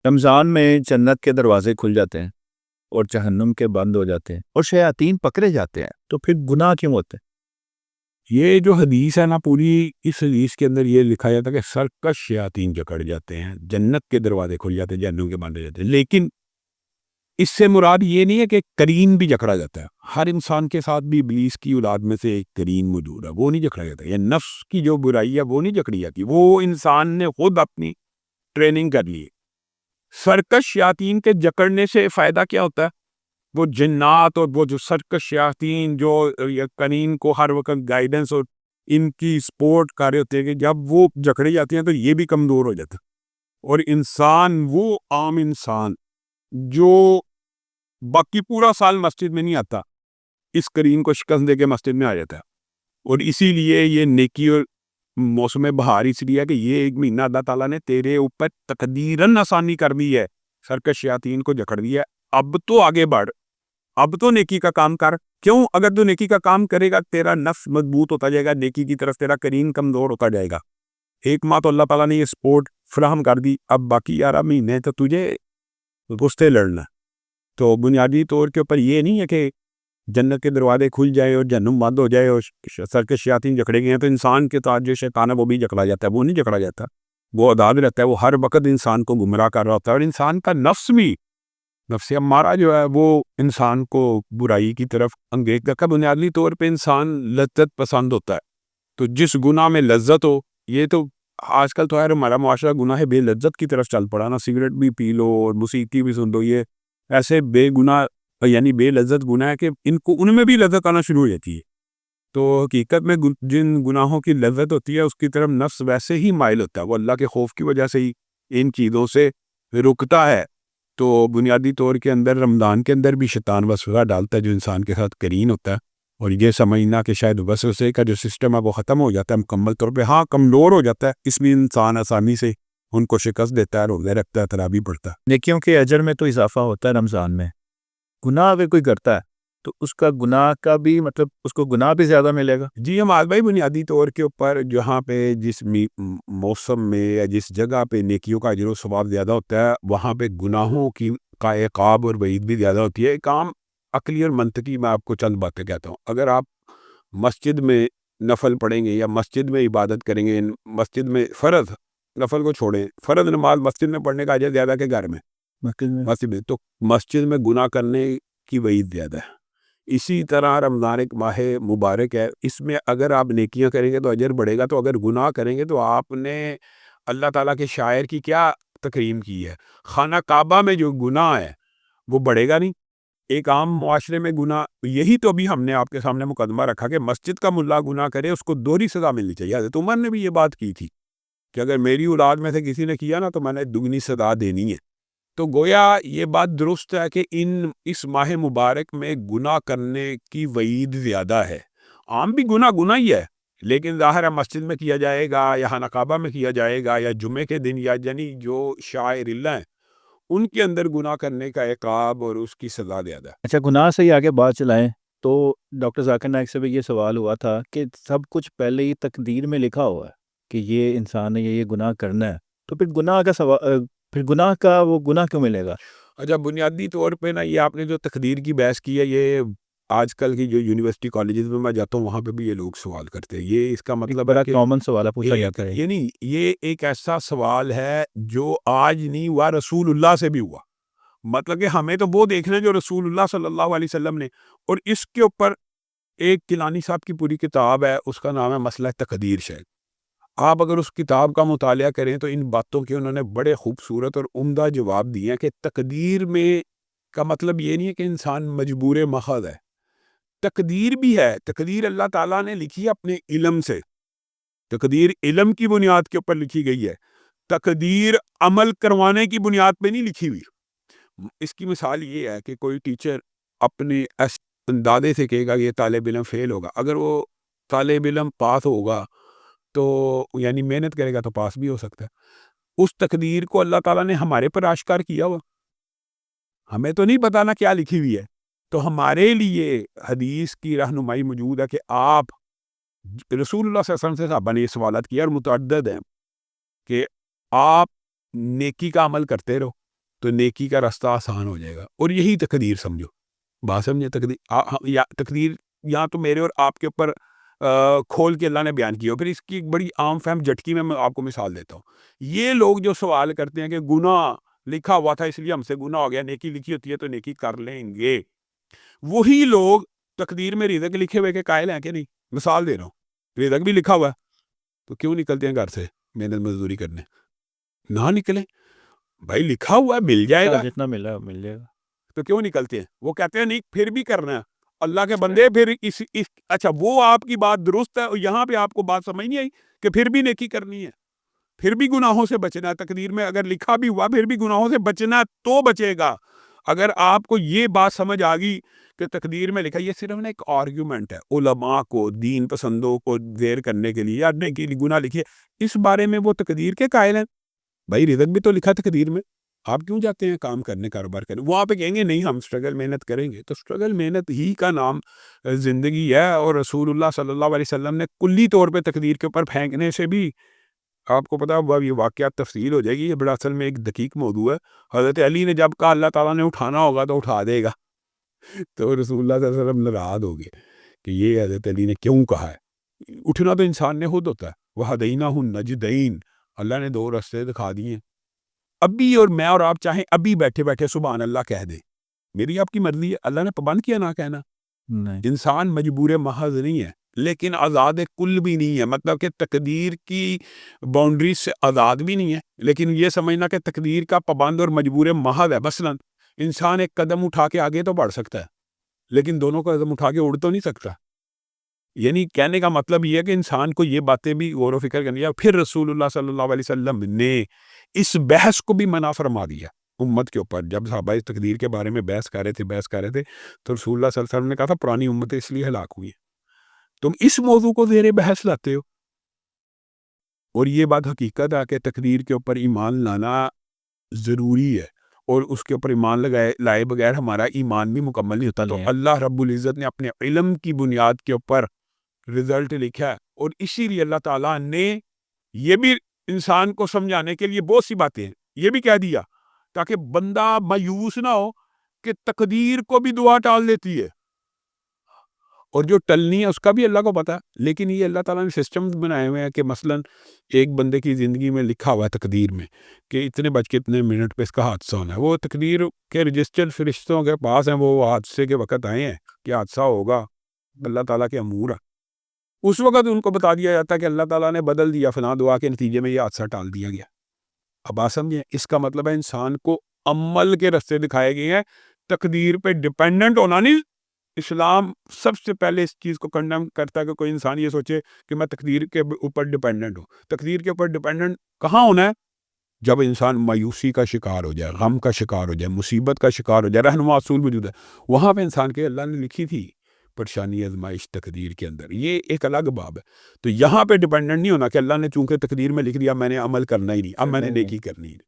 رمضان میں جنت کے دروازے کھل جاتے ہیں اور جہنم کے بند ہو جاتے ہیں اور شیاطین پکڑے جاتے ہیں، تو پھر گناہ کیوں ہوتے ہیں؟ یہ جو حدیث ہے نا، پوری اس حدیث کے اندر یہ لکھا جاتا ہے کہ سرکش شیاطین جکڑ جاتے ہیں، جنت کے دروازے کھل جاتے ہیں، جہنم کے بند ہو جاتے ہیں. لیکن اس سے مراد یہ نہیں ہے کہ کرین بھی جکڑا جاتا ہے. ہر انسان کے ساتھ بھی ابلیس کی اولاد میں سے ایک کرین موجود ہے، وہ نہیں جکڑا جاتا. یہ نفس کی جو برائی ہے وہ نہیں جکڑی جاتی، وہ انسان نے خود اپنی ٹریننگ کر لی ہے. سرکش شیاطین کے جکڑنے سے فائدہ کیا ہوتا ہے؟ وہ جنات اور وہ جو سرکش شیاطین جو قرین کو ہر وقت گائیڈنس اور ان کی سپورٹ کر رہے ہوتے ہیں، کہ جب وہ جکڑے جاتے ہیں تو یہ بھی کمزور ہو جاتا ہے. اور انسان، وہ عام انسان جو باقی پورا سال مسجد میں نہیں آتا، اس قرین کو شکست دے کے مسجد میں آ جاتا ہے. اور اسی لیے یہ نیکی اور موسم بہار اس لیے ہے کہ یہ ایک مہینہ اللہ تعالیٰ نے تیرے اوپر تقدیراً آسانی کر دی ہے، سرکش شیاطین کو جکڑ دیا ہے. اب تو آگے بڑھ، اب تو نیکی کا کام کر. کیوں؟ اگر تو نیکی کا کام کرے گا تیرا نفس مضبوط ہوتا جائے گا، نیکی کی طرف تیرا کرین کمزور ہوتا جائے گا. ایک ماہ تو اللہ تعالیٰ نے یہ سپورٹ فراہم کر دی، اب باقی 11 مہینے تو تجھے گستے لڑنا. تو بنیادی طور کے اوپر یہ نہیں ہے کہ جنت کے دروازے کھل جائے اور جہنم بند ہو جائے اور سرکش شیاطین جکڑے گئے ہیں تو انسان کے ساتھ جو شیطان ہے وہ بھی جکڑا جاتا ہے. وہ نہیں جکڑا جاتا، وہ آزاد رہتا ہے. وہ ہر وقت انسان کو گمراہ کر رہا ہوتا ہے. اور انسان کا نفس بھی، نفس امارہ جو ہے، وہ انسان کو برائی کی طرف انگیز کرتا ہے. بنیادی طور پہ انسان لذت پسند ہوتا ہے، تو جس گناہ میں لذت ہو، یہ تو آج کل تو ہے ہمارا معاشرہ گناہ بے لذت کی طرف چل پڑا نا. سگریٹ بھی پی لو اور موسیقی بھی سن لو، یہ ایسے بے گناہ یعنی بے لذت گناہ ہے کہ ان میں بھی لذت آنا شروع ہو جاتی ہے. تو حقیقت میں جن گناہوں کی لذت ہوتی ہے اس کی طرف نفس ویسے ہی مائل ہوتا ہے، وہ اللہ کے خوف کی وجہ سے ہی ان چیزوں سے رکتا ہے. تو بنیادی طور کے اندر رمضان کے اندر بھی شیطان وسوسہ ڈالتا ہے جو انسان کے ساتھ کرین ہوتا ہے، اور یہ سمجھنا کہ شاید وسوسے کا جو سسٹم ہے وہ ختم ہو جاتا ہے مکمل طور پہ. ہاں، کمزور ہو جاتا ہے، اس میں انسان آسانی سے ان کو شکست دیتا ہے، روزے رکھتا ہے، تراویح پڑھتا ہے. نیکیوں کے اجر میں تو اضافہ ہوتا ہے رمضان میں. گناہ اگر کوئی کرتا ہے تو اس کا گناہ کا بھی مطلب اس کو گناہ بھی زیادہ ملے گا. جی ہم بھائی، بنیادی طور کے اوپر جہاں پہ جس موسم میں یا جس جگہ پہ نیکیوں کا اجر و ثواب زیادہ ہوتا ہے، وہاں پہ گناہوں کا عقاب اور وعید بھی زیادہ ہوتی ہے. ایک عام عقلی اور منطقی میں آپ کو چند باتیں کہتا ہوں. اگر آپ مسجد میں نفل پڑھیں گے یا مسجد میں عبادت کریں گے، مسجد میں فرض، نفل کو چھوڑیں، فرض نماز مسجد میں پڑھنے کا اجر زیادہ کہ گھر میں؟ مسجد میں. تو مسجد میں گناہ کرنے کی وعید زیادہ ہے. اسی طرح رمضان ایک ماہ مبارک ہے، اس میں اگر آپ نیکیاں کریں گے تو اجر بڑھے گا، تو اگر گناہ کریں گے تو آپ نے اللہ تعالیٰ کے شاعر کی کیا تکریم کی ہے. خانہ کعبہ میں جو گناہ ہے وہ بڑھے گا نہیں. ایک عام معاشرے میں گناہ، یہی تو ابھی ہم نے آپ کے سامنے مقدمہ رکھا کہ مسجد کا ملا گناہ کرے اس کو دوہری سزا ملنی چاہیے. حضرت عمر نے بھی یہ بات کی تھی کہ اگر میری اولاد میں سے کسی نے کیا نا تو میں نے دگنی سزا دینی ہے. تو گویا یہ بات درست ہے کہ اس ماہ مبارک میں گناہ کرنے کی وعید زیادہ ہے. عام بھی گناہ ہی ہے، لیکن ظاہر ہے مسجد میں کیا جائے گا یا خانہ کعبہ میں کیا جائے گا یا جمعے کے دن، یا یعنی جو شاعر اللہ ہیں ان کے اندر گناہ کرنے کا عقاب اور اس کی سزا زیادہ ہے. اچھا، گناہ سے ہی آگے بات چلائیں تو ڈاکٹر ذاکر نائک سے بھی یہ سوال ہوا تھا کہ سب کچھ پہلے ہی تقدیر میں لکھا ہوا ہے کہ یہ انسان نے یہ گناہ کرنا ہے، تو پھر گناہ کا وہ گناہ کیوں ملے گا؟ اچھا، بنیادی طور پہ نا، یہ آپ نے جو تقدیر کی بحث کی ہے، یہ آج کل کی جو یونیورسٹی کالجز میں جاتا ہوں وہاں پہ بھی یہ لوگ سوال کرتے ہیں. یہ اس کا مطلب بڑا ہے کہ کامن سوال ہے، پوچھا جاتا ہے. یہ نہیں، یہ ایک ایسا سوال ہے جو آج نہیں ہوا، رسول اللہ سے بھی ہوا. مطلب کہ ہمیں تو وہ دیکھنا ہے جو رسول اللہ صلی اللہ علیہ وسلم نے، اور اس کے اوپر ایک کیلانی صاحب کی پوری کتاب ہے، اس کا نام ہے مسئلہ تقدیر. شاید آپ اگر اس کتاب کا مطالعہ کریں تو ان باتوں کے انہوں نے بڑے خوبصورت اور عمدہ جواب دیے ہیں کہ تقدیر میں کا مطلب یہ نہیں ہے کہ انسان مجبور محض ہے. تقدیر بھی ہے، تقدیر اللہ تعالیٰ نے لکھی ہے اپنے علم سے. تقدیر علم کی بنیاد کے اوپر لکھی گئی ہے، تقدیر عمل کروانے کی بنیاد پہ نہیں لکھی ہوئی. اس کی مثال یہ ہے کہ کوئی ٹیچر اپنے اندازے سے کہے گا کہ یہ طالب علم فیل ہوگا، اگر وہ طالب علم پاس ہوگا تو یعنی محنت کرے گا تو پاس بھی ہو سکتا ہے. اس تقدیر کو اللہ تعالیٰ نے ہمارے پر آشکار کیا ہوا، ہمیں تو نہیں پتا نا کیا لکھی ہوئی ہے. تو ہمارے لیے حدیث کی رہنمائی موجود ہے کہ آپ، رسول اللہ صلی اللہ علیہ وسلم سے صحابہ نے یہ سوالات کیا اور متعدد ہیں، کہ آپ نیکی کا عمل کرتے رہو، تو نیکی کا راستہ آسان ہو جائے گا. اور یہی تقدیر سمجھو. بات سمجھے تقدیر یا تقدیر یہاں تو میرے اور آپ کے اوپر کھول کے اللہ نے بیان کیا. پھر اس کی ایک بڑی عام فہم جھٹکی میں آپ کو مثال دیتا ہوں. یہ لوگ جو سوال کرتے ہیں کہ گناہ لکھا ہوا تھا اس لیے ہم سے گناہ ہو گیا, نیکی لکھی ہوتی ہے تو نیکی کر لیں گے, وہی لوگ تقدیر میں رزق لکھے ہوئے کے قائل ہیں کہ نہیں؟ مثال دے رہا ہوں, رزق بھی لکھا ہوا ہے تو کیوں نکلتے ہیں گھر سے محنت مزدوری کرنے؟ نہ نکلیں بھائی, لکھا ہوا ہے مل جائے گا جتنا ملا مل جائے گا. تو کیوں نکلتے ہیں؟ وہ کہتے ہیں نہیں پھر بھی کرنا ہے. اللہ کے بندے پھر اچھا وہ آپ کی بات درست ہے, اور یہاں پہ آپ کو بات سمجھ نہیں آئی کہ پھر بھی نیکی کرنی ہے, پھر بھی گناہوں سے بچنا ہے. تقدیر میں اگر لکھا بھی ہوا پھر بھی گناہوں سے بچنا تو بچے گا. اگر آپ کو یہ بات سمجھ آ گئی کہ تقدیر میں لکھا, یہ صرف نا ایک آرگیومنٹ ہے علماء کو, دین پسندوں کو زیر کرنے کے لیے, یا نیکی گناہ لکھیے, اس بارے میں وہ تقدیر کے قائل ہیں. بھائی رزق بھی تو لکھا تقدیر میں, آپ کیوں جاتے ہیں کام کرنے, کاروبار کرنے؟ وہاں پہ کہیں گے نہیں ہم اسٹرگل محنت کریں گے. تو اسٹرگل محنت ہی کا نام زندگی ہے. اور رسول اللہ صلی اللہ علیہ وسلم نے کلی طور پہ تقدیر کے اوپر پھینکنے سے بھی, آپ کو پتا ہوا یہ واقعات تفصیل ہو جائے گی, یہ بڑا اصل میں ایک دقیق موضوع ہے. حضرت علی نے جب کہا اللہ تعالیٰ نے اٹھانا ہوگا تو اٹھا دے گا, تو رسول اللہ صلی اللہ علیہ وسلم ناراض ہو گئے کہ یہ حضرت علی نے کیوں کہا ہے. اٹھنا تو انسان نے خود ہوتا ہے. وَهَدَيْنَاهُ النَّجْدَيْنِ, اللہ نے دو راستے دکھا دیے. ابھی اور میں اور آپ چاہیں ابھی بیٹھے بیٹھے سبحان اللہ کہہ دیں, میری آپ کی مرضی ہے, اللہ نے پابند کیا نہ کہنا. نہیں, انسان مجبور محض نہیں ہے لیکن آزاد کل بھی نہیں ہے. مطلب کہ تقدیر کی باؤنڈریز سے آزاد بھی نہیں ہے, لیکن یہ سمجھنا کہ تقدیر کا پابند اور مجبور محض ہے. مثلا انسان ایک قدم اٹھا کے آگے تو بڑھ سکتا ہے لیکن دونوں قدم اٹھا کے اڑ تو نہیں سکتا. یعنی کہنے کا مطلب یہ ہے کہ انسان کو یہ باتیں بھی غور و فکر کرنی ہے. پھر رسول اللہ صلی اللہ علیہ وسلم نے اس بحث کو بھی منع فرما دیا امت کے اوپر. جب صحابہ تقدیر کے بارے میں بحث کر رہے تھے تو رسول اللہ صلی اللہ علیہ وسلم نے کہا تھا پرانی امتیں اس لیے ہلاک ہوئی ہیں, تم اس موضوع کو زیر بحث لاتے ہو. اور یہ بات حقیقت ہے کہ تقدیر کے اوپر ایمان لانا ضروری ہے, اور اس کے اوپر ایمان لائے بغیر ہمارا ایمان بھی مکمل نہیں ہوتا. تو اللہ رب العزت نے اپنے علم کی بنیاد کے اوپر رزلٹ لکھا ہے, اور اسی لیے اللہ تعالیٰ نے یہ بھی انسان کو سمجھانے کے لیے بہت سی باتیں ہیں یہ بھی کہہ دیا تاکہ بندہ مایوس نہ ہو کہ تقدیر کو بھی دعا ٹال دیتی ہے, اور جو ٹلنی ہے اس کا بھی اللہ کو پتا ہے. لیکن یہ اللہ تعالیٰ نے سسٹم بنائے ہوئے ہیں کہ مثلا ایک بندے کی زندگی میں لکھا ہوا ہے تقدیر میں کہ اتنے بج کے اتنے منٹ پہ اس کا حادثہ ہونا ہے. وہ تقدیر کے رجسٹر فرشتوں کے پاس ہیں, وہ حادثے کے وقت آئے ہیں کہ حادثہ ہوگا, اللہ تعالیٰ کے امور ہے. اس وقت ان کو بتا دیا جاتا ہے کہ اللہ تعالیٰ نے بدل دیا فلاں دعا کے نتیجے میں یہ حادثہ ٹال دیا گیا. اب آپ سمجھیں, اس کا مطلب ہے انسان کو عمل کے رستے دکھائے گئے ہیں, تقدیر پہ ڈیپینڈنٹ ہونا نہیں. اسلام سب سے پہلے اس چیز کو کنڈم کرتا ہے کہ کوئی انسان یہ سوچے کہ میں تقدیر کے اوپر ڈیپینڈنٹ ہوں. تقدیر کے اوپر ڈیپینڈنٹ کہاں ہونا ہے؟ جب انسان مایوسی کا شکار ہو جائے, غم کا شکار ہو جائے, مصیبت کا شکار ہو جائے, رہنما اصول موجود ہے, وہاں پہ انسان کے اللہ نے لکھی تھی پریشانی آزمائش تقدیر کے اندر, یہ ایک الگ باب ہے. تو یہاں پہ ڈیپینڈنٹ نہیں ہونا کہ اللہ نے چونکہ تقدیر میں لکھ دیا میں نے عمل کرنا ہی نہیں, اب میں نے نیکی کرنی ہے.